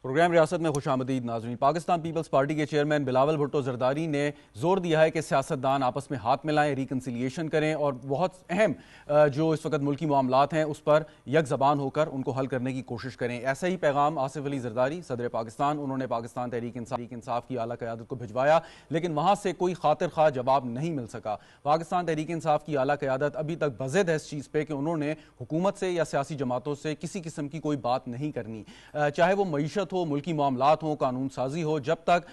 Programme ریاست میں خوش آمدید ناظرین۔ پاکستان پیپلز پارٹی کے چیئرمین بلاول بھٹو زرداری نے زور دیا ہے کہ سیاستدان آپس میں ہاتھ ملائیں، ریکنسیلیشن کریں اور بہت اہم جو اس وقت ملکی معاملات ہیں اس پر یک زبان ہو کر ان کو حل کرنے کی کوشش کریں۔ ایسا ہی پیغام آصف علی زرداری صدر پاکستان، انہوں نے پاکستان تحریک انصاف کی اعلیٰ قیادت کو بھجوایا، لیکن وہاں سے کوئی خاطر خواہ جواب نہیں مل سکا۔ پاکستان تحریک انصاف کی اعلیٰ قیادت ابھی تک بضد ہے اس چیز پہ کہ انہوں نے حکومت سے یا سیاسی جماعتوں سے کسی قسم کی کوئی بات نہیں کرنی، چاہے وہ معیشت ہو، ملکی معاملات ہوں، قانون سازی ہو۔ جب تک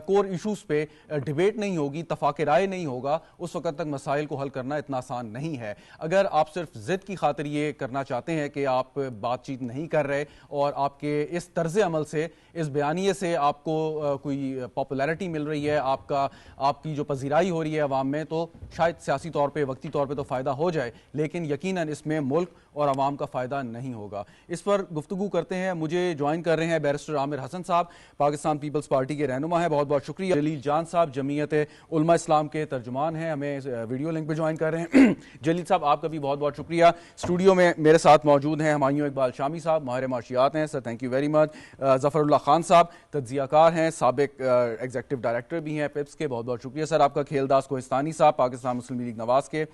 کور ایشوز پہ ڈیبیٹ نہیں ہوگی، تفاق رائے نہیں ہوگا، اس وقت تک مسائل کو حل کرنا اتنا آسان نہیں ہے۔ اگر آپ صرف ضد کی خاطر یہ کرنا چاہتے ہیں کہ آپ بات چیت نہیں کر رہے اور آپ کے اس طرز عمل سے، اس بیانیے سے آپ کو کوئی پاپولیرٹی مل رہی ہے، آپ کی جو پذیرائی ہو رہی ہے عوام میں، تو شاید سیاسی طور پہ وقتی طور پہ تو فائدہ ہو جائے، لیکن یقیناً اس میں ملک اور عوام کا فائدہ نہیں ہوگا۔ اس پر گفتگو کرتے ہیں، مجھے جوائن کر رہے ہیں بیرسٹر عامر حسن صاحب، پاکستان پیپلز پارٹی کے رہنما ہیں، بہت بہت شکریہ۔ جلیل جان صاحب جمعیت علماء اسلام کے ترجمان ہیں، ہمیں ویڈیو لنک پہ جوائن کر رہے ہیں۔ جلیل صاحب آپ کا بھی بہت بہت شکریہ۔ اسٹوڈیو میں میرے ساتھ موجود ہیں ہمایوں اقبال شامی صاحب، ماہر معاشیات ہیں، sir thank you very much. Zafar Ullah Khan صاحب تجزیہ کار ہیں، سابق ایگزیکٹو ڈائریکٹر بھی ہیں پپس کے، بہت بہت شکریہ سر آپ کا۔ کھیل داس کوہستانی صاحب پاکستان مسلم لیگ نواز کے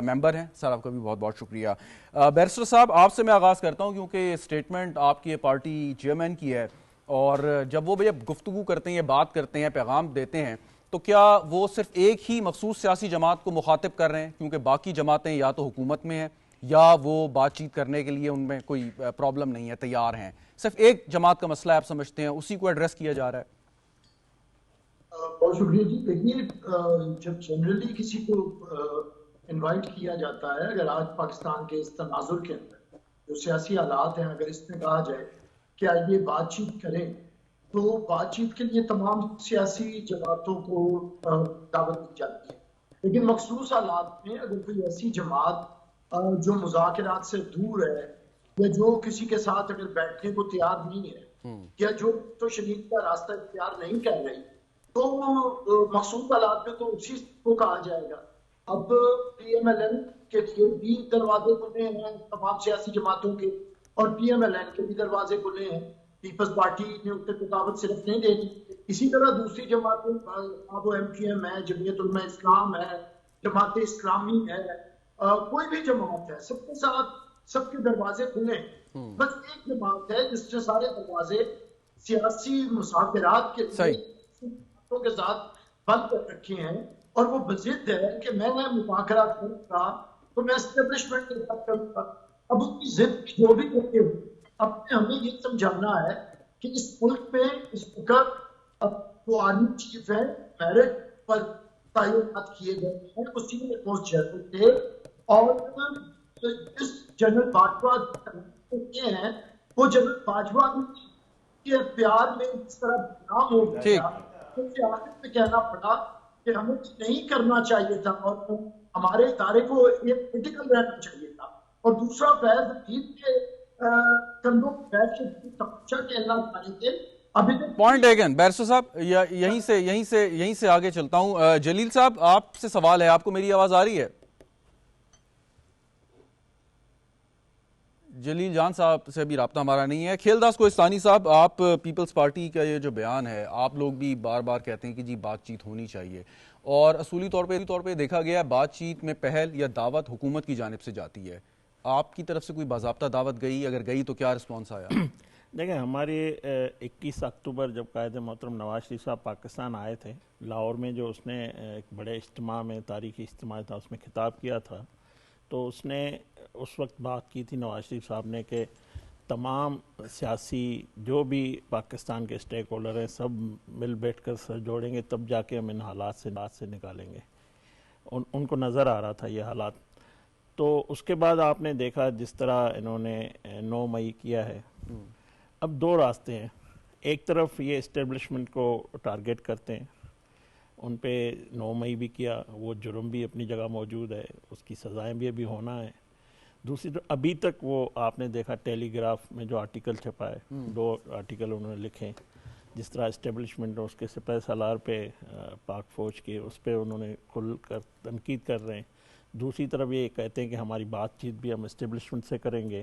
ممبر ہیں، سر آپ کا بھی بہت بہت شکریہ۔ بیرسٹر صاحب آپ سے میں آغاز کرتا ہوں کیونکہ یہ اسٹیٹمنٹ آپ کی پارٹی چیئرمین کی ہے، اور جب وہ گفتگو کرتے ہیں، یہ بات کرتے ہیں، پیغام دیتے ہیں، تو کیا وہ صرف ایک ہی مخصوص سیاسی جماعت کو مخاطب کر رہے ہیں کیونکہ باقی جماعتیں یا تو حکومت میں ہیں یا وہ بات چیت کرنے کے لیے ان میں کوئی پرابلم نہیں ہے، تیار ہیں، صرف ایک جماعت کا مسئلہ آپ سمجھتے ہیں اسی کو ایڈریس کیا جا رہا ہے؟ بہت شکریہ جی۔ دیکھیے، جب جنرلی کسی کو انوائٹ کیا جاتا ہے، اگر آج پاکستان کے اس تناظر کے اندر جو سیاسی حالات ہیں، اگر اس میں کہا جائے کہ آئیے بات چیت کریں، تو بات چیت کے لیے تمام سیاسی جماعتوں کو دعوت دی جاتی ہے، لیکن مخصوص حالات میں اگر کوئی ایسی جماعت جو مذاکرات سے دور ہے یا جو کسی کے ساتھ اگر بیٹھنے کو تیار نہیں ہے یا جو تو شریک کا راستہ اختیار نہیں کر رہی، تو مخصوص حالات میں تو اسی کو کہا جائے گا۔ اب پی ایم ایل این کے لیے بھی دروازے کھلے ہیں تمام سیاسی جماعتوں کے، اور پی ایم ایل این کے بھی دروازے کھلے ہیں، پیپلز پارٹی نے اس کو دعوت صرف نہیں دینی۔ اسی طرح دوسری جماعتیں، اب وہ ایم کیو ایم ہے، جمعیت علماء اسلام ہے، جماعت اسلامی ہے، کوئی بھی جماعت ہے، سب کے ساتھ سب کے دروازے کھلے ہیں۔ بس ایک جماعت ہے جس نے سارے دروازے سیاسی مذاکرات کے لیے کے ساتھ بند کر رکھے ہیں، اور وہ بضد ہے کہ میں مذاکرات کروں گا تو میں اسٹیبلشمنٹ کے ساتھ کروں گا۔ اب اس کی ضد جو بھی کرتے ہوئے اب ہمیں یہ سمجھانا ہے کہ اس ملک میں اس وقت جو آرمی چیف ہے میرٹ پر تعینات کیے گئے ہیں، اسی میں پوسٹ جنرل تھے، اور اس جنرل باجوہ کے ہیں، وہ جنرل باجوہ کے پیار میں اس طرح بدنام ہو گیا، سے آخر میں کہنا پڑا کہ ہمیں نہیں کرنا چاہیے تھا، اور ہمارے ادارے کو ایک کریٹیکل رہنا چاہیے تھا۔ اور دوسرا فیض حدید کے کندھوں بیٹھ کے تماشا کہنا چاہیے تھے۔ پوائنٹ ٹیکن بیرسٹر صاحب، یہیں سے آگے چلتا ہوں۔ جلیل صاحب آپ سے سوال ہے، آپ کو میری آواز آ رہی ہے؟ جلیل جان صاحب سے بھی رابطہ ہمارا نہیں ہے۔ کھیل داس کوہستانی صاحب، آپ پیپلز پارٹی کا یہ جو بیان ہے، آپ لوگ بھی بار بار کہتے ہیں کہ جی بات چیت ہونی چاہیے، اور اصولی طور پہ دیکھا گیا بات چیت میں پہل یا دعوت حکومت کی جانب سے جاتی ہے، آپ کی طرف سے کوئی باضابطہ دعوت گئی؟ اگر گئی تو کیا رسپانس آیا؟ دیکھیں، ہمارے 21 اکتوبر جب قائد محترم نواز شریف صاحب پاکستان آئے تھے، لاہور میں جو اس نے ایک بڑے اجتماع میں، تاریخی اجتماع تھا، اس میں خطاب کیا تھا، تو اس نے اس وقت بات کی تھی نواز شریف صاحب نے کہ تمام سیاسی جو بھی پاکستان کے اسٹیک ہولڈر ہیں سب مل بیٹھ کر سر جوڑیں گے، تب جا کے ہم ان حالات سے نکالیں گے۔ ان کو نظر آ رہا تھا یہ حالات۔ تو اس کے بعد آپ نے دیکھا جس طرح انہوں نے 9 مئی کیا ہے۔ اب دو راستے ہیں، ایک طرف یہ اسٹیبلشمنٹ کو ٹارگٹ کرتے ہیں، ان پہ 9 مئی بھی کیا، وہ جرم بھی اپنی جگہ موجود ہے، اس کی سزائیں بھی ابھی ہونا ہے۔ دوسری طرف ابھی تک وہ آپ نے دیکھا ٹیلی گراف میں جو آرٹیکل چھپا ہے، 2 آرٹیکل انہوں نے لکھے، جس طرح اسٹیبلشمنٹ اور اس کے سپہ سالار پہ، پاک فوج کے، اس پہ انہوں نے کھل کر تنقید کر رہے ہیں۔ دوسری طرف یہ کہتے ہیں کہ ہماری بات چیت بھی ہم اسٹیبلشمنٹ سے کریں گے۔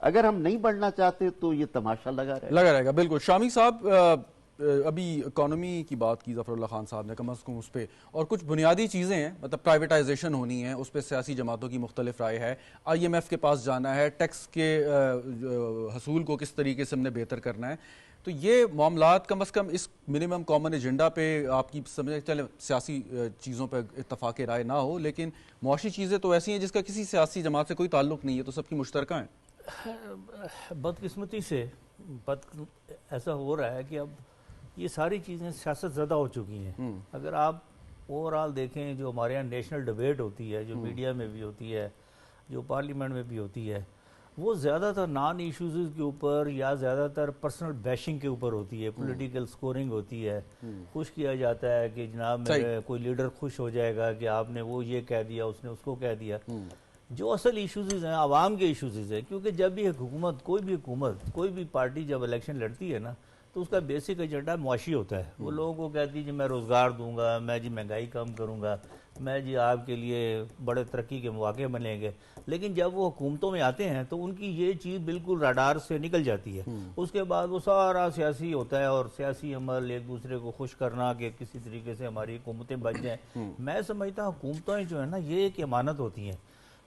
اگر ہم نہیں بڑھنا چاہتے تو یہ تماشا لگا رہے گا. بالکل. شامی صاحب ابھی اکانومی کی بات کی ظفر اللہ خان صاحب نے, کم از کم اس پہ, اور کچھ بنیادی چیزیں ہیں, مطلب پرائیویٹائزیشن ہونی ہے, اس پہ سیاسی جماعتوں کی مختلف رائے ہے, آئی ایم ایف کے پاس جانا ہے, ٹیکس کے حصول کو کس طریقے سے ہم نے بہتر کرنا ہے. تو یہ معاملات کم از کم اس منیمم کامن ایجنڈا پہ آپ کی سمجھے چلیں سیاسی چیزوں پہ اتفاق رائے نہ ہو, لیکن معاشی چیزیں تو ایسی ہیں جس کا کسی سیاسی جماعت سے کوئی تعلق نہیں ہے, تو سب کی مشترکہ ہیں. بدقسمتی سے ایسا ہو رہا ہے کہ اب یہ ساری چیزیں سیاست زدہ ہو چکی ہیں. اگر آپ اوور آل دیکھیں جو ہمارے یہاں نیشنل ڈیبیٹ ہوتی ہے, جو میڈیا میں بھی ہوتی ہے, جو پارلیمنٹ میں بھی ہوتی ہے, وہ زیادہ تر نان ایشوز کے اوپر یا زیادہ تر پرسنل بیشنگ کے اوپر ہوتی ہے, پولیٹیکل سکورنگ ہوتی ہے. خوش کیا جاتا ہے کہ جناب میرے کوئی لیڈر خوش ہو جائے گا کہ آپ نے وہ یہ کہہ دیا, اس نے اس کو کہہ دیا. جو اصل ایشوز ہیں عوام کے ایشوز ہیں, کیونکہ جب بھی حکومت کوئی بھی پارٹی جب الیکشن لڑتی ہے نا, تو اس کا بیسک ایجنڈا معاشی ہوتا ہے. وہ لوگوں کو کہتی ہے جی میں روزگار دوں گا, میں جی مہنگائی کم کروں گا, میں جی آپ کے لیے بڑے ترقی کے مواقع بنیں گے. لیکن جب وہ حکومتوں میں آتے ہیں تو ان کی یہ چیز بالکل راڈار سے نکل جاتی ہے. اس کے بعد وہ سارا سیاسی ہوتا ہے, اور سیاسی عمل ایک دوسرے کو خوش کرنا کہ کسی طریقے سے ہماری حکومتیں بچ جائیں. میں سمجھتا ہوں حکومتیں جو ہے نا یہ ایک امانت ہوتی ہیں.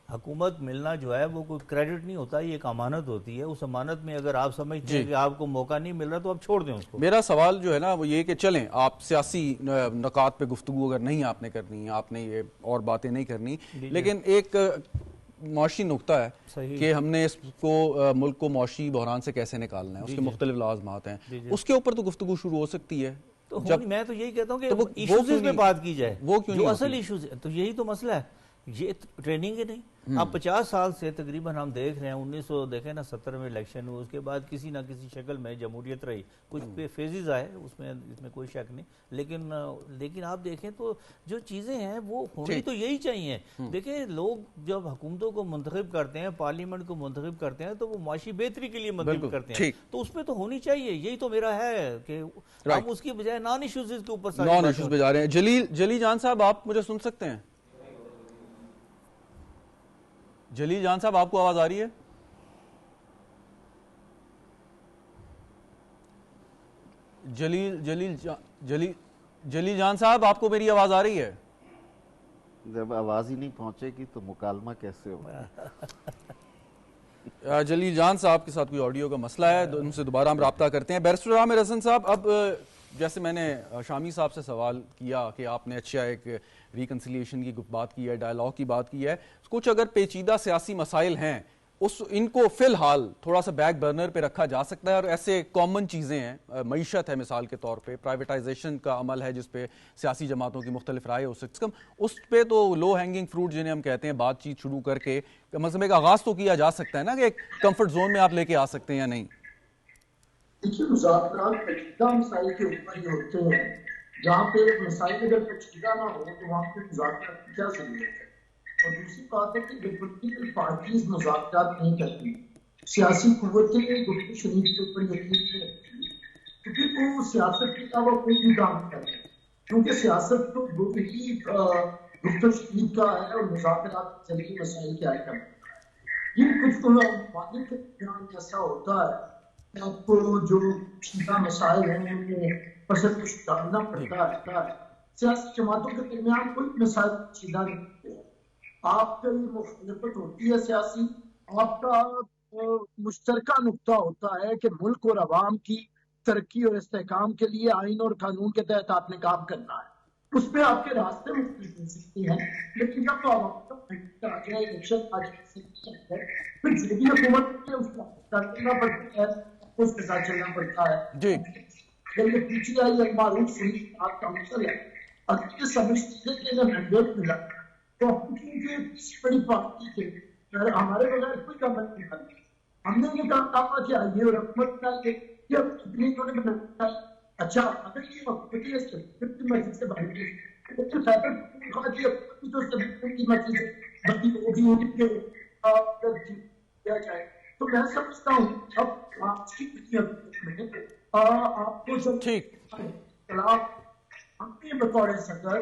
حکومت ملنا جو ہے وہ کوئی کریڈٹ نہیں ہوتا, یہ ایک امانت ہوتی ہے. اس امانت میں اگر آپ سمجھتے ہیں کہ آپ کو موقع نہیں مل رہا تو آپ چھوڑ دیں اس کو. میرا سوال جو ہے نا وہ یہ کہ چلیں آپ سیاسی نکات پہ گفتگو اگر نہیں آپ نے کرنی, آپ نے یہ اور باتیں نہیں کرنی, لیکن ایک معاشی نقطہ ہے کہ ہم نے اس کو ملک کو معاشی بحران سے کیسے نکالنا ہے, اس کے مختلف لازمات ہیں, اس کے اوپر تو گفتگو شروع ہو سکتی ہے. میں تو یہی کہتا ہوں کہ ایشوز پہ بات کی جائے, جو اصل ایشوز ہیں. تو یہی تو مسئلہ ہے, یہ ٹریننگ ہی نہیں. اب 50 سال سے تقریباً ہم دیکھ رہے ہیں, 1970 میں الیکشن ہوئے, اس کے بعد کسی نہ کسی شکل میں جمہوریت رہی. کچھ فیزز آئے اس میں کوئی شک نہیں, لیکن آپ دیکھیں تو جو چیزیں ہیں وہ ہونی تو یہی چاہیے. دیکھیں لوگ جب حکومتوں کو منتخب کرتے ہیں, پارلیمنٹ کو منتخب کرتے ہیں, تو وہ معاشی بہتری کے لیے منتخب کرتے ہیں. تو اس میں تو ہونی چاہیے. یہی تو میرا ہے کہ ہم اس کی بجائے نان ایشوز کے اوپر نان ایشوز پہ جا رہے ہیں. جلیل جان صاحب آپ مجھے سن سکتے ہیں؟ جلیل جان صاحب آپ کو آواز آ رہی ہے؟ جلیل جان صاحب آپ کو میری آواز آ رہی ہے؟ جب آواز ہی نہیں پہنچے گی تو مکالمہ کیسے ہوگا؟ جلیل جان صاحب کے ساتھ کوئی آڈیو کا مسئلہ ہے, ان سے دوبارہ ہم رابطہ کرتے ہیں. بیرسٹر عامر حسن صاحب, اب جیسے میں نے شامی صاحب سے سوال کیا کہ آپ نے اچھا ایک ریکنسیلیشن کی بات کی ہے, ڈائیلاگ کی بات کی ہے, کچھ اگر پیچیدہ سیاسی مسائل ہیں ان کو فی الحال تھوڑا سا بیک برنر پہ رکھا جا سکتا ہے, اور ایسے کامن چیزیں ہیں, معیشت ہے مثال کے طور پہ, پرائیویٹائزیشن کا عمل ہے جس پہ سیاسی جماعتوں کی مختلف رائے ہو سکتی, اس پہ تو لو ہینگنگ فروٹ جنہیں ہم کہتے ہیں بات چیت شروع کر کے مثلا ایک آغاز تو کیا جا سکتا ہے نا, کہ ایک کمفرٹ زون میں آپ لے کے آ سکتے ہیں یا نہیں؟ دیکھیے مذاکرات پیچیدہ مسائل کے اوپر ہی ہوتے ہیں. جہاں پہ مسائل اگر پیچیدہ نہ ہو تو وہاں پہ مذاکرات کی کیا ضرورت ہے. اور دوسری بات ہے کہ پولیٹیکل پارٹیز مذاکرات نہیں کرتی, سیاسی قوتیں گفتگو شنید کے اوپر یقین نہیں رکھتی, کیونکہ وہ سیاست کے علاوہ کوئی بھی کام نہیں کرتے, کیونکہ سیاست تو ہی گفتگو شنید کا ہے اور مذاکرات کے ذریعے مسائل کے حل کرنا ہے. یہ کچھ ممالک کے درمیان ایسا ہوتا ہے کہ آپ کو جو پیچیدہ مسائل ہیں ان میں پسند کچھ ڈالنا پڑتا ہے. سیاسی جماعتوں کے درمیان کوئی مسائل پیچیدہ نہیں ہوتے. آپ کا یہ مخالفت ہوتی ہے سیاسی, آپ کا مشترکہ نقطہ ہوتا ہے کہ ملک اور عوام کی ترقی اور استحکام کے لیے آئین اور قانون کے تحت آپ نے کام کرنا ہے. اس میں آپ کے راستے مختلف ہو سکتے ہیں, لیکن جب تو عوام کا آ جائے الیکشن آ جائے پھر جو بھی حکومت ہے اس کا کرنا پڑتا ہے, اس کے ساتھ چلنا پڑتا ہے. اگر یہ پیچھے آئی معروف سنی آپ کا مسئلہ ہے, اگر یہ سمجھتے ہیں کہ اگر مینڈیٹ ملا تو ہم کیونکہ بڑی پارٹی کے ہمارے بغیر کوئی کام نہیں کرتی, ہم نے یہ کہا کہ آئیے اور حکومت کا انہوں نے بنایا. اچھا اگر یہ حکومتی کی مرضی سے بھائی گئی تو فیڈرل کی مرضی سے بڑی ہوگی کہ کیا جائے. تو میں سمجھتا ہوں اب آج کی آپ کو جب خلاف ہم نے بطور صدر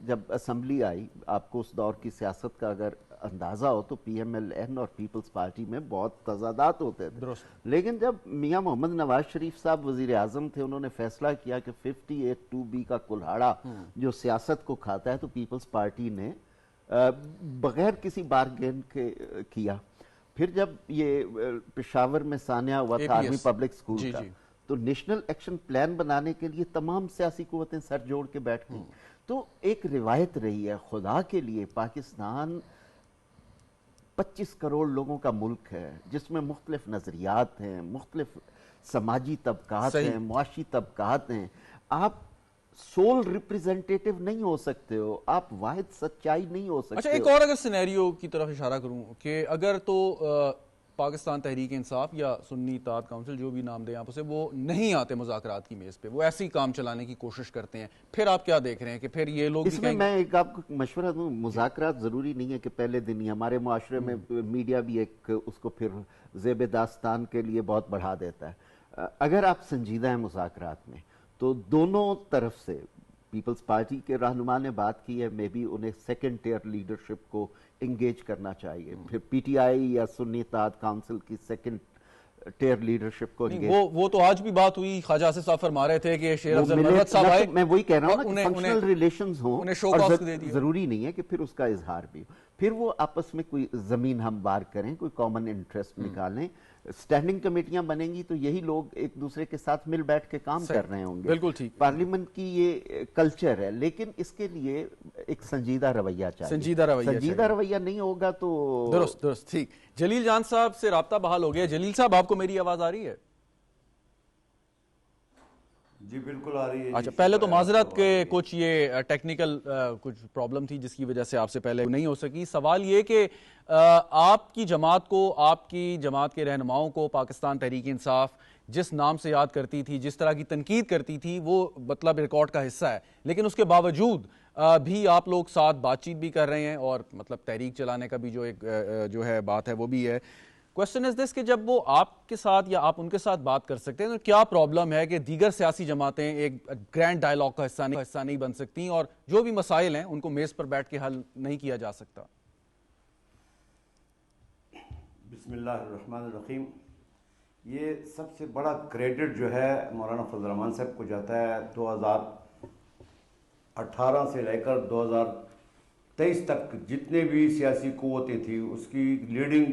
جب اسمبلی آئی, آپ کو اس دور کی سیاست کا اگر اندازہ ہو تو پی ایم ایل این اور پیپلز پارٹی میں بہت تضادات ہوتے تھے, لیکن جب میاں محمد نواز شریف صاحب وزیر اعظم تھے, انہوں نے فیصلہ کیا کہ 58(2)B کا کلہاڑا جو سیاست کو کھاتا ہے, تو پیپلز پارٹی نے بغیر کسی بارگین کے کیا. پھر جب یہ پشاور میں سانیہ ہوا تھا آرمی پبلک اسکول کا, تو نیشنل ایکشن پلان بنانے کے لیے تمام سیاسی قوتیں سر جوڑ کے بیٹھ گئیں. تو ایک روایت رہی ہے. خدا کے لیے پاکستان 25 کروڑ لوگوں کا ملک ہے, جس میں مختلف نظریات ہیں, مختلف سماجی طبقات ہیں, معاشی طبقات ہیں. آپ سول ریپریزنٹیٹیو نہیں ہو سکتے ہو, آپ واحد سچائی نہیں ہو سکتے. اچھا, ایک اور اگر سینیریو کی طرف اشارہ کروں کہ اگر تو پاکستان تحریک انصاف یا سنی اتحاد کونسل, جو بھی نام دیں آپ اسے, وہ نہیں آتے مذاکرات کی میز پہ, وہ ایسے ہی کام چلانے کی کوشش کرتے ہیں, پھر آپ کیا دیکھ رہے ہیں کہ پھر یہ لوگ اس میں میں ایک آپ کو مشورہ دوں, مذاکرات ضروری نہیں ہے کہ پہلے دن ہی. ہمارے معاشرے میں میڈیا بھی ایک اس کو پھر زیب داستان کے لیے بہت بڑھا دیتا ہے. اگر آپ سنجیدہ ہیں مذاکرات میں, تو دونوں طرف سے پیپلز پارٹی کے رہنما نے بات کی ہے, میں بھی انہیں سیکنڈ ٹیئر لیڈرشپ کو انگیج کرنا چاہیے. پھر پی ٹی آئی یا سنی اتحاد کونسل کی سیکنڈ ٹیئر لیڈرشپ کو انگیج. وہ تو آج بھی بات ہوئی, خواجہ آصف صاحب فرما رہے تھے کہ شیر افضل مرحت صاحب آئے, میں وہی کہہ رہا ہوں نا, فنکشنل ریلیشنز ہوں, اور ضروری نہیں ہے کہ پھر اس کا اظہار بھی ہو. پھر وہ آپس میں کوئی زمین ہموار کریں, کوئی کامن انٹرسٹ نکالیں. اسٹینڈنگ کمیٹیاں بنیں گی تو یہی لوگ ایک دوسرے کے ساتھ مل بیٹھ کے کام کر رہے ہوں گے. بالکل ٹھیک. پارلیمنٹ کی یہ کلچر ہے, لیکن اس کے لیے ایک سنجیدہ رویہ چاہیے. سنجیدہ رویہ نہیں ہوگا تو درست. ٹھیک. جلیل جان صاحب سے رابطہ بحال ہو گیا. جلیل صاحب, آپ کو میری آواز آ رہی ہے؟ جی بالکل آ رہی ہے. اچھا, پہلے تو معذرت کہ کچھ یہ ٹیکنیکل کچھ پرابلم تھی جس کی وجہ سے آپ سے پہلے نہیں ہو سکی. سوال یہ کہ آپ کی جماعت کو, آپ کی جماعت کے رہنماؤں کو پاکستان تحریک انصاف جس نام سے یاد کرتی تھی, جس طرح کی تنقید کرتی تھی, وہ مطلب ریکارڈ کا حصہ ہے, لیکن اس کے باوجود بھی آپ لوگ ساتھ بات چیت بھی کر رہے ہیں, اور مطلب تحریک چلانے کا بھی جو ایک جو ہے بات ہے وہ بھی ہے. کوشچن از دس کہ جب وہ آپ کے ساتھ یا آپ ان کے ساتھ بات کر سکتے ہیں, تو کیا پرابلم ہے کہ دیگر سیاسی جماعتیں ایک گرینڈ ڈائیلاگ کا حصہ نہیں بن سکتی, اور جو بھی مسائل ہیں ان کو میز پر بیٹھ کے حل نہیں کیا جا سکتا؟ بسم اللہ الرحمن الرحیم. یہ سب سے بڑا کریڈٹ جو ہے مولانا فضل الرحمان صاحب کو جاتا ہے. 2018 سے لے کر 2023 تک جتنے بھی سیاسی قوتیں تھیں, اس کی لیڈنگ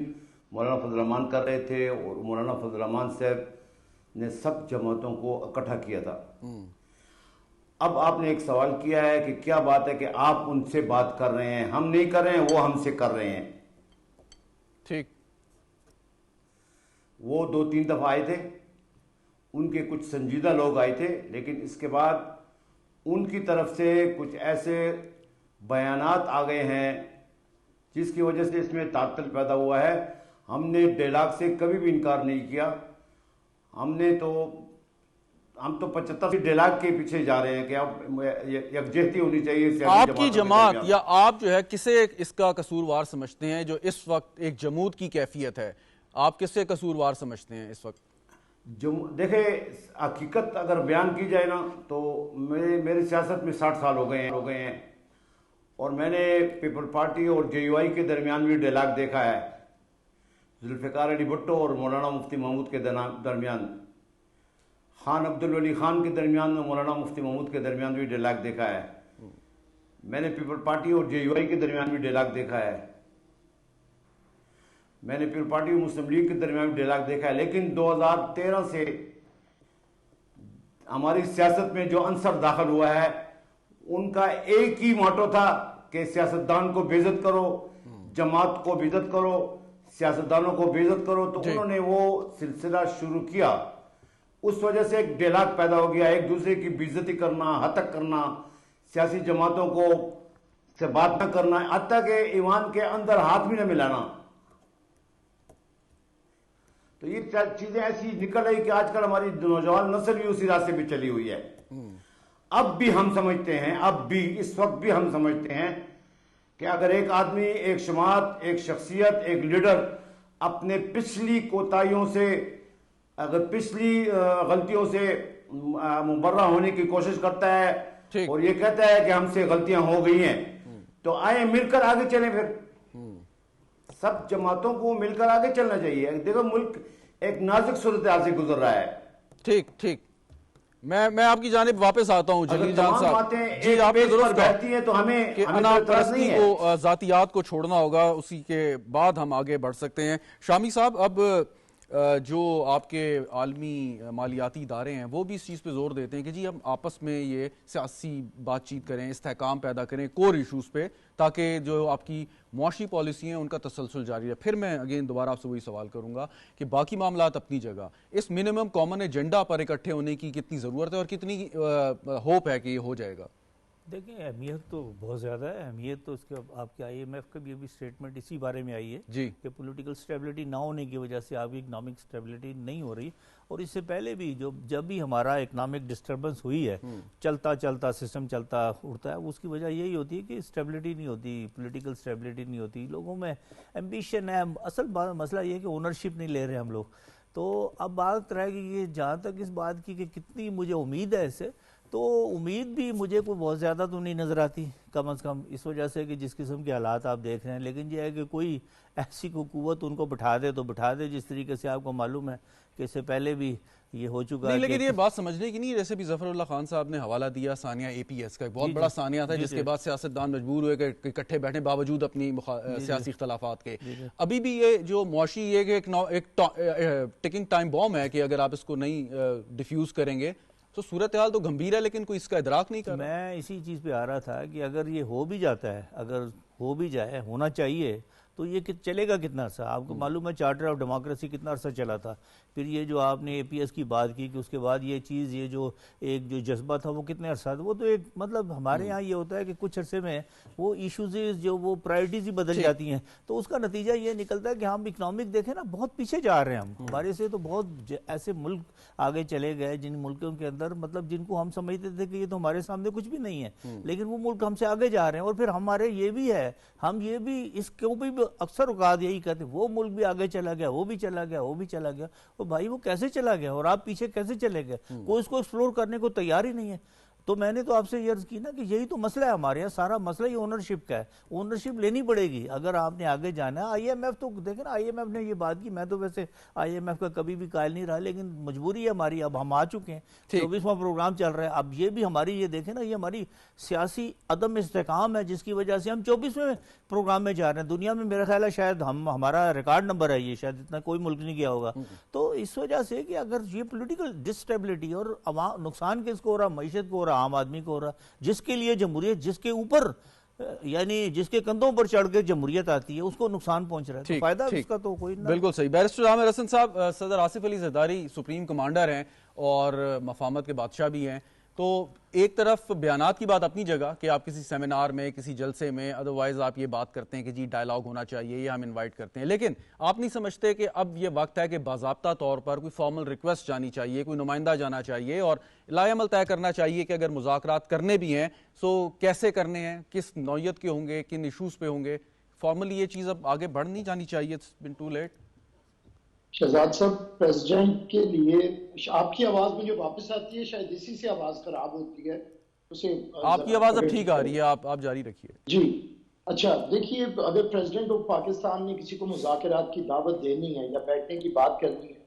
مولانا فضل الرحمان کر رہے تھے, اور مولانا فضل الرحمان صاحب نے سب جماعتوں کو اکٹھا کیا تھا. اب آپ نے ایک سوال کیا ہے کہ کیا بات ہے کہ آپ ان سے بات کر رہے ہیں, ہم نہیں کر رہے ہیں, وہ ہم سے کر رہے ہیں. ٹھیک. وہ 2-3 دفعہ آئے تھے, ان کے کچھ سنجیدہ لوگ آئے تھے, لیکن اس کے بعد ان کی طرف سے کچھ ایسے بیانات آ گئے ہیں جس کی وجہ سے اس میں تعطل پیدا ہوا ہے. ہم نے ڈائلاگ سے کبھی بھی انکار نہیں کیا. ہم تو 75 ڈائلاگ کے پیچھے جا رہے ہیں کہ اب یکجہتی ہونی چاہیے. آپ کی جماعت یا آپ جو ہے کسے اس کا قصوروار سمجھتے ہیں جو اس وقت ایک جمود کی کیفیت ہے؟ آپ کس سے قصوروار سمجھتے ہیں اس وقت؟ دیکھیں, حقیقت اگر بیان کی جائے نا, تو میری سیاست میں 60 سال ہو گئے ہیں, اور میں نے پیپل پارٹی اور جے یو آئی کے درمیان بھی ڈائلاگ دیکھا ہے, ذوالفقار علی بھٹو اور مولانا مفتی محمود کے درمیان, خان عبدالولی خان کے درمیان, مولانا مفتی محمود کے درمیان بھی ڈائلاگ دیکھا ہے. میں نے پیپل پارٹی اور جے یو آئی کے درمیان بھی ڈائلاگ دیکھا ہے. میں نے پیپل پارٹی اور مسلم لیگ کے درمیان بھی ڈائلاگ دیکھا ہے. لیکن 2013 سے ہماری سیاست میں جو عنصر داخل ہوا ہے, ان کا ایک ہی موٹو تھا کہ سیاستدان کو بے عزت کرو, جماعت کو بے عزت کرو, سیاستدانوں کو بے عزت کرو. تو انہوں نے وہ سلسلہ شروع کیا. اس وجہ سے ایک ڈائلاگ پیدا ہو گیا, ایک دوسرے کی بے عزتی کرنا, ہتک کرنا, سیاسی جماعتوں کو سے بات نہ کرنا, حتیٰ کہ ایوان کے اندر ہاتھ بھی نہ ملانا. تو یہ چیزیں ایسی نکل رہی کہ آج کل ہماری نوجوان نسل بھی اسی راستے پہ چلی ہوئی ہے. اب بھی ہم سمجھتے ہیں, اس وقت بھی ہم سمجھتے ہیں کہ اگر ایک آدمی, ایک جماعت, ایک شخصیت, ایک لیڈر اپنے پچھلی کوتاہیوں سے, اگر پچھلی غلطیوں سے مبرہ ہونے کی کوشش کرتا ہے, اور یہ کہتا ہے کہ ہم سے غلطیاں ہو گئی ہیں، تو آئیں مل کر آگے چلیں، پھر سب جماعتوں کو مل کر آگے چلنا چاہیے. دیکھو ملک ایک نازک صورتحال سے گزر رہا ہے. ٹھیک میں آپ کی جانب واپس آتا ہوں جلیل جان صاحب. جی آپ نے درست بیٹھتی ہیں تو ہمیں اناپ پرستی کو، ذاتیات کو چھوڑنا ہوگا، اسی کے بعد ہم آگے بڑھ سکتے ہیں. شامی صاحب، اب جو آپ کے عالمی مالیاتی ادارے ہیں وہ بھی اس چیز پہ زور دیتے ہیں کہ جی ہم آپس میں یہ سیاسی بات چیت کریں، استحکام پیدا کریں کور ایشوز پہ، تاکہ جو آپ کی معاشی پالیسی ہیں ان کا تسلسل جاری رہے. پھر میں اگین دوبارہ آپ سے وہی سوال کروں گا کہ باقی معاملات اپنی جگہ، اس منیمم کامن ایجنڈا پر اکٹھے ہونے کی کتنی ضرورت ہے اور کتنی ہوپ ہے کہ یہ ہو جائے گا؟ دیکھیں اہمیت تو بہت زیادہ ہے. اہمیت تو اس کے آپ کے آئی ایم ایف کا بھی ابھی اسٹیٹمنٹ اسی بارے میں آئی ہے جی کہ پولیٹیکل سٹیبلٹی نہ ہونے کی وجہ سے آپ کی اکنامک سٹیبلٹی نہیں ہو رہی. اور اس سے پہلے بھی جب بھی ہمارا اکنامک ڈسٹربنس ہوئی ہے، چلتا سسٹم چلتا اڑتا ہے، اس کی وجہ یہی ہوتی ہے کہ سٹیبلٹی نہیں ہوتی، پولیٹیکل سٹیبلٹی نہیں ہوتی، لوگوں میں ایمبیشن ہے. اصل مسئلہ یہ ہے کہ اونرشپ نہیں لے رہے ہم لوگ. تو اب بات رہے گی کہ جہاں تک اس بات کی کہ کتنی مجھے امید ہے اس سے، تو امید بھی مجھے کوئی بہت زیادہ تو نہیں نظر آتی، کم از کم اس وجہ سے کہ جس قسم کے حالات آپ دیکھ رہے ہیں. لیکن یہ ہے کہ کوئی ایسی کو قوت ان کو بٹھا دے تو بٹھا دے، جس طریقے سے آپ کو معلوم ہے کہ اس سے پہلے بھی یہ ہو چکا ہے. لیکن یہ بات سمجھنے کی نہیں، جیسے بھی ظفر اللہ خان صاحب نے حوالہ دیا ثانیہ اے پی ایس کا، ایک بہت بڑا ثانیہ تھا جس کے بعد سیاستدان مجبور ہوئے کہ اکٹھے بیٹھیں باوجود اپنی سیاسی اختلافات کے. ابھی بھی یہ جو معاشی یہ کہ ایک ٹکنگ ٹائم بوم ہے کہ اگر آپ اس کو نہیں ڈیفیوز کریں گے تو صورتحال تو گمبھیر ہے، لیکن کوئی اس کا ادراک نہیں کر رہا. میں اسی چیز پہ آ رہا تھا کہ اگر یہ ہو بھی جاتا ہے، اگر ہو بھی جائے، ہونا چاہیے، تو یہ چلے گا کتنا عرصہ؟ آپ کو معلوم ہے چارٹر آف ڈیموکریسی کتنا عرصہ چلا تھا. پھر یہ جو آپ نے اے پی ایس کی بات کی کہ اس کے بعد یہ چیز، یہ جو ایک جو جذبہ تھا وہ کتنے عرصہ تھا. وہ تو ایک مطلب ہمارے ہاں یہ ہوتا ہے کہ کچھ عرصے میں وہ ایشوز جو وہ پرائرٹیز ہی بدل جاتی ہیں، تو اس کا نتیجہ یہ نکلتا ہے کہ ہم اکنامک دیکھیں نا بہت پیچھے جا رہے ہیں. ہمارے سے تو بہت ایسے ملک آگے چلے گئے جن ملکوں کے اندر مطلب جن کو ہم سمجھتے تھے کہ یہ تو ہمارے سامنے کچھ بھی نہیں ہے، لیکن وہ ملک ہم سے آگے جا رہے ہیں. اور پھر ہمارے یہ بھی ہے، ہم یہ بھی اس کو بھی اکثر اوقات یہی کہتے ہیں وہ ملک بھی آگے چلا گیا، وہ بھی چلا گیا، وہ بھی چلا گیا. اور بھائی وہ کیسے چلا گیا اور آپ پیچھے کیسے چلے گئے؟ کوئی اس کو ایکسپلور کرنے کو تیار ہی نہیں ہے. تو میں نے تو آپ سے یہ عرض کی نا کہ یہی تو مسئلہ ہے ہمارے یہاں، سارا مسئلہ یہ اونرشپ کا ہے. اونرشپ لینی پڑے گی اگر آپ نے آگے جانا ہے. آئی ایم ایف تو دیکھیں نا، آئی ایم ایف نے یہ بات کی، میں تو ویسے آئی ایم ایف کا کبھی بھی قائل نہیں رہا، لیکن مجبوری ہے ہماری، اب ہم آ چکے ہیں، 24واں پروگرام چل رہا ہے. اب یہ بھی ہماری یہ دیکھیں نا، یہ ہماری سیاسی عدم استحکام ہے جس کی وجہ سے ہم 24ویں پروگرام میں جا رہے ہیں. دنیا میں میرا خیال ہے شاید ہمارا ریکارڈ نمبر ہے یہ، شاید اتنا کوئی ملک نہیں گیا ہوگا. تو اس وجہ سے کہ اگر یہ پولیٹیکل ڈسٹیبلٹی اور نقصان کس کو ہو رہا، معیشت کو ہو رہا، عام آدمی کو ہو رہا، جس کے لیے جمہوریت، جس کے اوپر یعنی جس کے کندھوں پر چڑھ کے جمہوریت آتی ہے، اس کو نقصان پہنچ رہا ہے. تو فائدہ اس کا تو کوئی نہیں. بالکل صحیح. بیرسٹر عامر حسن صاحب، صدر آصف علی زرداری سپریم کمانڈر ہیں اور مفاہمت کے بادشاہ بھی ہیں. تو ایک طرف بیانات کی بات اپنی جگہ کہ آپ کسی سیمینار میں، کسی جلسے میں ادروائز آپ یہ بات کرتے ہیں کہ جی ڈائلاگ ہونا چاہیے، یہ ہم انوائٹ کرتے ہیں، لیکن آپ نہیں سمجھتے کہ اب یہ وقت ہے کہ باضابطہ طور پر کوئی فارمل ریکویسٹ جانی چاہیے، کوئی نمائندہ جانا چاہیے اور لائے عمل طے کرنا چاہیے کہ اگر مذاکرات کرنے بھی ہیں سو کیسے کرنے ہیں، کس نوعیت کے ہوں گے، کن ایشوز پہ ہوں گے؟ فارملی یہ چیز اب آگے بڑھ نہیں جانی چاہیے؟ It's been too late. Shahzad صاحب، پریزیڈنٹ کے لیے آپ کی آواز میں جو واپس آتی ہے شاید اسی سے آواز خراب ہوتی ہے. اسے آپ کی آواز اب ٹھیک آ رہی ہے، آپ جاری رکھیے. جی اچھا، دیکھیے اگر پریزیڈنٹ آف پاکستان نے کسی کو مذاکرات کی دعوت دینی ہے یا بیٹھنے کی بات کرنی ہے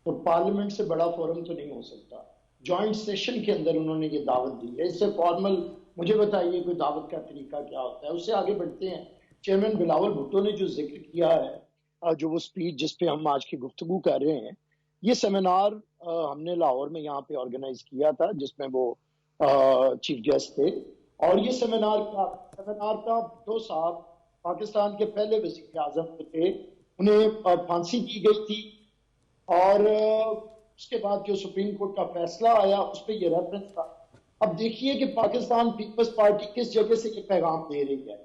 تو پارلیمنٹ سے بڑا فورم تو نہیں ہو سکتا. جوائنٹ سیشن کے اندر انہوں نے یہ دعوت دی ہے. اس سے فارمل مجھے بتائیے کوئی دعوت کا طریقہ کیا ہوتا ہے؟ اس سے آگے بڑھتے ہیں. چیئرمین بلاول بھٹو نے جو ذکر کیا ہے، جو وہ سپیچ جس پہ ہم آج کی گفتگو کر رہے ہیں، یہ سیمینار ہم نے لاہور میں یہاں پہ آرگنائز کیا تھا جس میں وہ چیف گیسٹ تھے. اور یہ سیمینار کا بھٹو صاحب پاکستان کے پہلے وزیر اعظم تھے، انہیں پھانسی کی گئی تھی اور اس کے بعد جو سپریم کورٹ کا فیصلہ آیا اس پہ یہ ریفرنس تھا. اب دیکھیے کہ پاکستان پیپلز پارٹی کس جگہ سے یہ پیغام دے رہی ہے.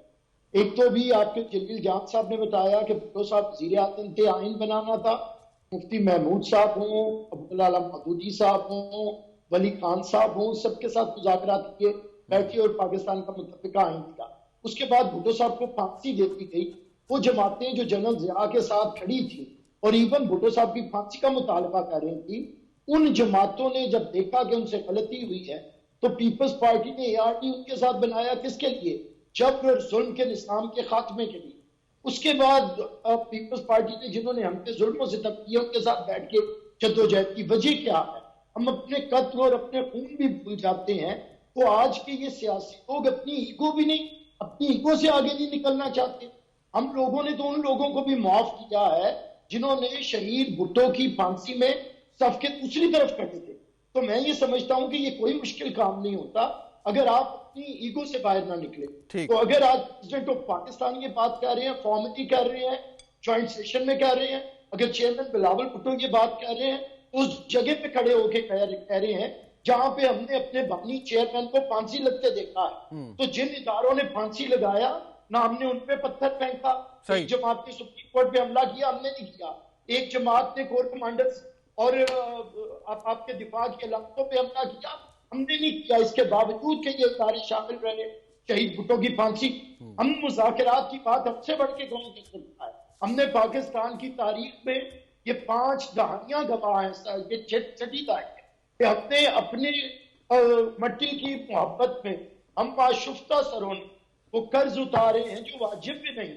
ایک تو بھی آپ کے جلیل جان صاحب نے بتایا کہ بھٹو صاحب وزیر اعظم تھے، آئین بنانا تھا. مفتی محمود صاحب ہوں، عبداللہ مودودی صاحب ہوں، ولی خان صاحب ہوں، سب کے ساتھ مذاکرات کیے، بیٹھے اور پاکستان کا متفقہ آئین دیا. اس کے بعد بھٹو صاحب کو پھانسی دے دی گئی. وہ جماعتیں جو جنرل ضیاء کے ساتھ کھڑی تھی اور ایون بھٹو صاحب کی پھانسی کا مطالبہ کر رہی تھی، ان جماعتوں نے جب دیکھا کہ ان سے غلطی ہوئی ہے تو پیپلز پارٹی نے ARD ان کے ساتھ بنایا کس کے لیے؟ جبر اور ظلم کے نظام کے خاتمے کے لیے. اس کے بعد پیپلز پارٹی نے جنہوں نے ہم پہ ظلم و ستم کیے ان کے ساتھ بیٹھ کے جدوجہد کی. وجہ کیا ہے؟ ہم اپنے قتل اور اپنے خون بھی بھول جاتے ہیں. تو آج کے یہ سیاسی لوگ اپنی ایگو بھی نہیں، اپنی ایگو سے آگے نہیں نکلنا چاہتے. ہم لوگوں نے تو ان لوگوں کو بھی معاف کیا ہے جنہوں نے شہید بھٹو کی پھانسی میں صف کے دوسری طرف کھڑے تھے. تو میں یہ سمجھتا ہوں کہ یہ کوئی مشکل کام نہیں ہوتا اگر آپ اپنی ایگو سے باہر نہ نکلے. تو اگر آج پریزیڈنٹ آف پاکستان یہ بات کہہ رہے ہیں، فارملی کہہ رہے ہیں، جوائنٹ سیشن میں کہہ رہے ہیں، اگر چیئرمین بلاول بھٹو یہ بات کہہ رہے ہیں، اس جگہ پہ کھڑے ہو کے کہہ رہے ہیں جہاں پہ ہم نے اپنے بانی چیئرمین کو پھانسی لگتے دیکھا ہے. تو جن اداروں نے پھانسی لگایا نہ ہم نے ان پہ پتھر پھینکا. ایک جماعت نے سپریم کورٹ پہ حملہ کیا، ہم نے نہیں کیا. ایک جماعت نے کور کمانڈرز اور آپ کے دفاع کے علاقوں پہ حملہ کیا، ہم نے نہیں کیا. اس کے باوجود کہ یہ ادارے شامل رہے شہید بھٹو کی پھانسی. ہم مذاکرات کی بات ہم سے بڑھ کے کون کر سکتا ہے؟ ہم نے پاکستان کی تاریخ میں یہ 5 دہائیاں گواہ ہیں، یہ چھٹی دہائی ہے کہ ہم نے اپنی مٹی کی محبت میں ہم آشفتہ سروں نے وہ قرض اتارے ہیں جو واجب بھی نہیں.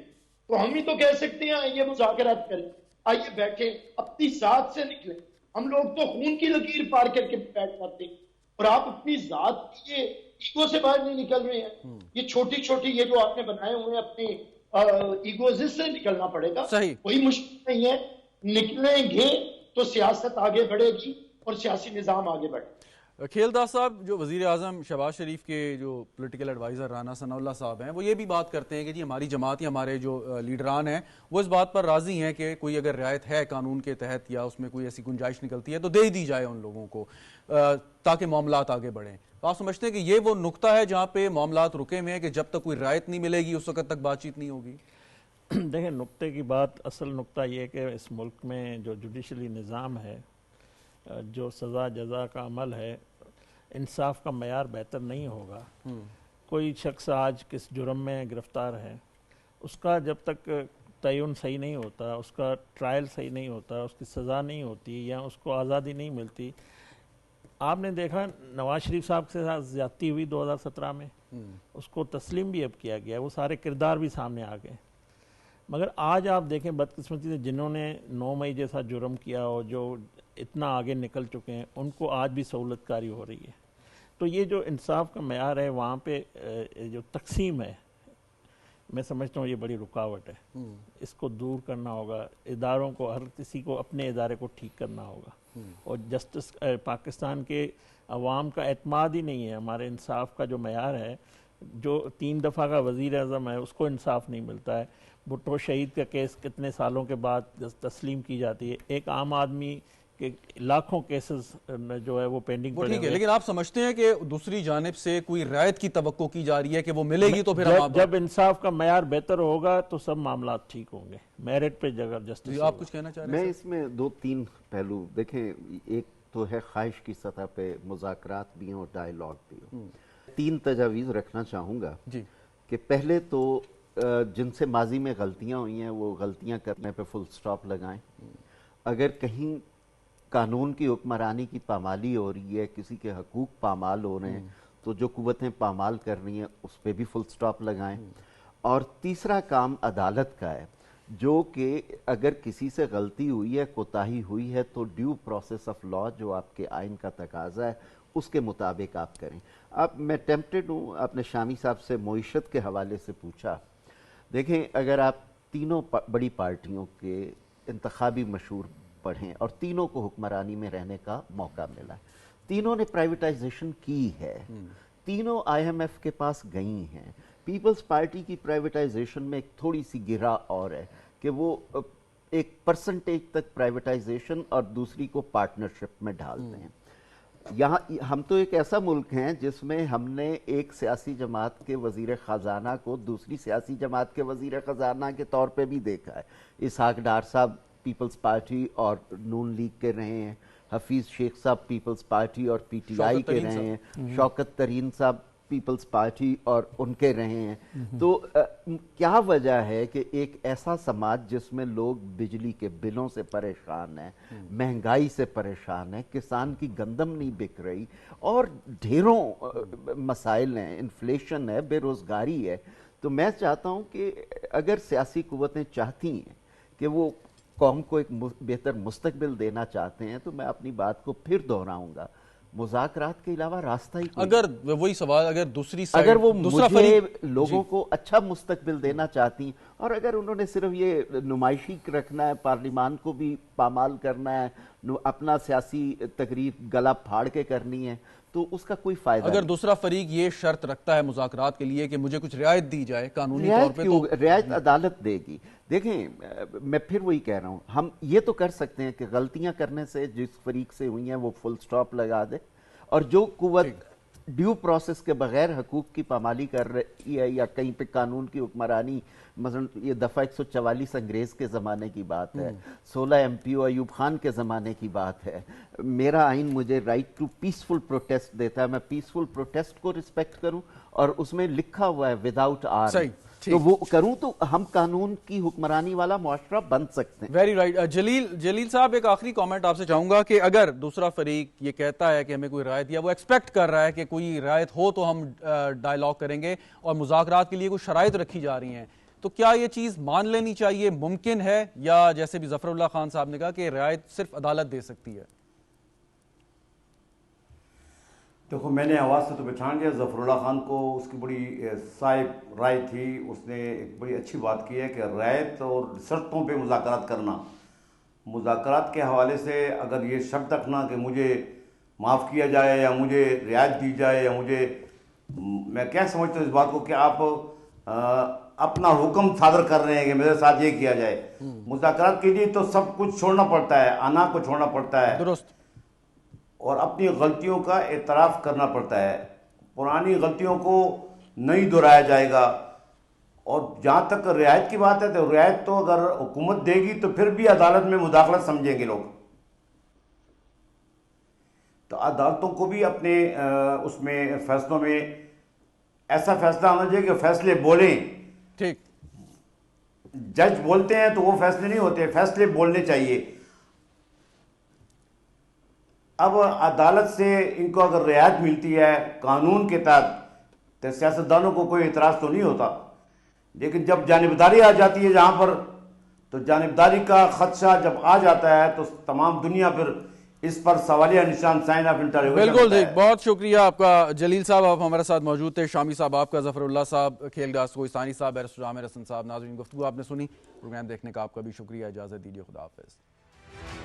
تو ہم ہی تو کہہ سکتے ہیں یہ مذاکرات کریں، آئیے بیٹھیں، اپنی ذات سے نکلیں. ہم لوگ تو خون کی لکیر پار کر کے بیٹھ جاتے ہیں اور آپ اپنی ذات کی یہ ایگو سے باہر نہیں نکل رہے ہیں. یہ چھوٹی چھوٹی یہ جو آپ نے بنائے ہوئے ہیں اپنے ایگوز سے نکلنا پڑے گا. کوئی مشکل نہیں ہے، نکلیں گے تو سیاست آگے بڑھے گی اور سیاسی نظام آگے بڑھے گا. کھیلدار صاحب، جو وزیر اعظم شہباز شریف کے جو پولیٹیکل ایڈوائزر رانا ثناء اللہ صاحب ہیں، وہ یہ بھی بات کرتے ہیں کہ جی ہماری جماعت یا ہمارے جو لیڈران ہیں وہ اس بات پر راضی ہیں کہ کوئی اگر رعایت ہے قانون کے تحت یا اس میں کوئی ایسی گنجائش نکلتی ہے تو دے دی جائے ان لوگوں کو تاکہ معاملات آگے بڑھیں. آپ سمجھتے ہیں کہ یہ وہ نقطہ ہے جہاں پہ معاملات رکے ہوئے ہیں کہ جب تک کوئی رعایت نہیں ملے گی اس وقت تک بات چیت نہیں ہوگی؟ دیکھیں، نقطے کی بات، اصل نقطہ یہ کہ اس ملک میں جو جوڈیشلی نظام ہے، جو سزا جزا کا عمل ہے، انصاف کا معیار بہتر نہیں ہوگا. کوئی شخص آج کس جرم میں گرفتار ہے، اس کا جب تک تعین صحیح نہیں ہوتا، اس کا ٹرائل صحیح نہیں ہوتا، اس کی سزا نہیں ہوتی یا اس کو آزادی نہیں ملتی. آپ نے دیکھا نواز شریف صاحب کے ساتھ زیادتی ہوئی 2017 میں، اس کو تسلیم بھی اب کیا گیا، وہ سارے کردار بھی سامنے آ گئے. مگر آج آپ دیکھیں بدقسمتی سے جنہوں نے 9 مئی جیسا جرم کیا اور جو اتنا آگے نکل چکے ہیں، ان کو آج بھی سہولت کاری ہو رہی ہے. تو یہ جو انصاف کا معیار ہے، وہاں پہ جو تقسیم ہے، میں سمجھتا ہوں یہ بڑی رکاوٹ ہے. اس کو دور کرنا ہوگا، اداروں کو، ہر کسی کو اپنے ادارے کو ٹھیک کرنا ہوگا. اور جسٹس پاکستان کے عوام کا اعتماد ہی نہیں ہے ہمارے انصاف کا جو معیار ہے. جو 3 دفعہ کا وزیر اعظم ہے اس کو انصاف نہیں ملتا ہے. بھٹو شہید کا کیس کتنے سالوں کے بعد تسلیم کی جاتی ہے. ایک عام آدمی کہ لاکھوں کیسز جو ہے وہ پینڈنگ پڑے ہوئے ہیں. لیکن آپ سمجھتے ہیں کہ دوسری جانب سے کوئی رعایت کی توقع کی جا رہی ہے کہ وہ ملے گی تو پھر جب انصاف کا معیار بہتر ہوگا تو سب معاملات ٹھیک ہوں گے، میرٹ پہ جگہ جسٹس. آپ کچھ کہنا چاہ رہے ہیں؟ میں اس میں 2-3 پہلو دیکھیں. ایک تو ہے خواہش کی سطح پہ مذاکرات بھی ہوں اور ڈائیلاگ بھی ہوں. 3 تجاویز رکھنا چاہوں گا کہ پہلے تو جن سے ماضی میں غلطیاں ہوئی ہیں وہ غلطیاں کرنے پہ فل سٹاپ لگائیں. اگر کہیں قانون کی حکمرانی کی پامالی ہو رہی ہے، کسی کے حقوق پامال ہو رہے ہیں، تو جو قوتیں پامال کر رہی ہیں اس پہ بھی فل سٹاپ لگائیں. اور تیسرا کام عدالت کا ہے، جو کہ اگر کسی سے غلطی ہوئی ہے، کوتاہی ہوئی ہے، تو ڈیو پروسیس آف لا جو آپ کے آئین کا تقاضا ہے اس کے مطابق آپ کریں. اب میں ٹیمپٹڈ ہوں، آپ نے شامی صاحب سے معیشت کے حوالے سے پوچھا. دیکھیں، اگر آپ تینوں بڑی پارٹیوں کے انتخابی مشہور پڑھیں اور تینوں کو حکمرانی میں رہنے کا موقع ملا، تینوں نے پرائیویٹائزیشن کی ہے، تینوں آئی ایم ایف کے پاس گئی ہیں. پیپلز پارٹی کی پرائیویٹائزیشن میں ایک تھوڑی سی گرہ اور ہے کہ وہ ایک پرسنٹیج تک پرائیویٹائزیشن اور دوسری کو پارٹنرشپ میں ڈالتے ہیں. یہاں ہم تو ایک ایسا ملک ہیں جس میں ہم نے ایک سیاسی جماعت کے وزیر خزانہ کو دوسری سیاسی جماعت کے وزیر خزانہ کے طور پہ بھی دیکھا ہے. اسحاق ڈار صاحب پیپلز پارٹی اور نون لیگ کے رہے ہیں، حفیظ شیخ صاحب پیپلز پارٹی اور پی ٹی آئی کے رہے ہیں، شوکت ترین صاحب پیپلز پارٹی اور ان کے رہے ہیں. تو کیا وجہ ہے کہ ایک ایسا سماج جس میں لوگ بجلی کے بلوں سے پریشان ہیں, مہنگائی سے پریشان ہیں, کسان کی گندم نہیں بک رہی اور ڈھیروں مسائل ہیں, انفلیشن ہے, بے روزگاری ہے, تو میں چاہتا ہوں کہ اگر سیاسی قوتیں چاہتی ہیں کہ وہ قوم کو ایک بہتر مستقبل دینا چاہتے ہیں, تو میں اپنی بات کو پھر دہراؤں گا, مذاکرات کے علاوہ راستہ ہی کوئی اگر وہی سوال, اگر دوسری سائیڈ, اگر وہ دوسرا مجھے فریق لوگوں کو اچھا مستقبل دینا چاہتی ہیں, اور اگر انہوں نے صرف یہ نمائشی رکھنا ہے, پارلیمان کو بھی پامال کرنا ہے, اپنا سیاسی تقریر گلا پھاڑ کے کرنی ہے, تو اس کا کوئی فائدہ اگر نہیں. دوسرا فریق یہ شرط رکھتا ہے مذاکرات کے لیے کہ مجھے کچھ رعایت دی جائے قانونی طور پہ, تو رعایت عدالت دے گی. دیکھیں میں پھر وہی کہہ رہا ہوں, ہم یہ تو کر سکتے ہیں کہ غلطیاں کرنے سے جس فریق سے ہوئی ہیں وہ فل سٹاپ لگا دے, اور جو قوت ڈیو پروسیس کے بغیر حقوق کی پامالی کر رہی ہے یا کہیں پہ قانون کی حکمرانی, مثلا یہ دفعہ 144 انگریز کے زمانے کی بات ہے, 16 MPO ایوب خان کے زمانے کی بات ہے, میرا آئین مجھے رائٹ ٹو پیسفل پروٹیسٹ دیتا ہے, میں پیسفل پروٹیسٹ کو رسپیکٹ کروں, اور اس میں لکھا ہوا ہے وداؤٹ آرم, تو وہ کروں, تو ہم قانون کی حکمرانی والا معاشرہ بن سکتے ہیں. Very right. جلیل صاحب, ایک آخری کامنٹ آپ سے چاہوں گا کہ اگر دوسرا فریق یہ کہتا ہے کہ ہمیں کوئی رعایت, یا وہ ایکسپیکٹ کر رہا ہے کہ کوئی رعایت ہو تو ہم ڈائیلاگ کریں گے, اور مذاکرات کے لیے کوئی شرائط رکھی جا رہی ہیں, تو کیا یہ چیز مان لینی چاہیے, ممکن ہے, یا جیسے بھی ظفر اللہ خان صاحب نے کہا کہ رعایت صرف عدالت دے سکتی ہے؟ دیکھو, میں نے آواز سے تو پہچان لیا ظفر اللہ خان کو, اس کی بڑی صائب رائے تھی, اس نے ایک بڑی اچھی بات کی ہے کہ رعایت اور شرطوں پہ مذاکرات کرنا. مذاکرات کے حوالے سے اگر یہ شرط رکھنا کہ مجھے معاف کیا جائے یا مجھے رعایت دی جائے, یا مجھے, میں کیا سمجھتا ہوں اس بات کو کہ آپ اپنا حکم صادر کر رہے ہیں کہ میرے ساتھ یہ کیا جائے. مذاکرات کے لیے تو سب کچھ چھوڑنا پڑتا ہے, انا کو چھوڑنا پڑتا ہے, درست, اور اپنی غلطیوں کا اعتراف کرنا پڑتا ہے. پرانی غلطیوں کو نہیں دہرایا جائے گا. اور جہاں تک رعایت کی بات ہے, تو رعایت تو اگر حکومت دے گی تو پھر بھی عدالت میں مداخلت سمجھیں گے لوگ. تو عدالتوں کو بھی اپنے اس میں فیصلوں میں ایسا فیصلہ ہونا چاہیے کہ فیصلے بولیں. ٹھیک, جج بولتے ہیں تو وہ فیصلے نہیں ہوتے, فیصلے بولنے چاہیے. اب عدالت سے ان کو اگر رعایت ملتی ہے قانون کے تحت, تو سیاستدانوں کو کوئی اعتراض تو نہیں ہوتا. لیکن جب جانبداری آ جاتی ہے جہاں پر, تو جانبداری کا خدشہ جب آ جاتا ہے تو تمام دنیا پھر اس پر سوالیہ نشان, سائن آف انٹروگیشن. بالکل, بہت شکریہ آپ کا جلیل صاحب, آپ ہمارے ساتھ موجود تھے. شامی صاحب آپ کا, ظفر اللہ صاحب, کھیل گاز کوہستانی صاحب, بیرسٹر عامر حسن صاحب. ناظرین, گفتگو آپ نے سنی, پروگرام دیکھنے کا آپ کا بھی شکریہ. اجازت دیجیے, خدا حافظ.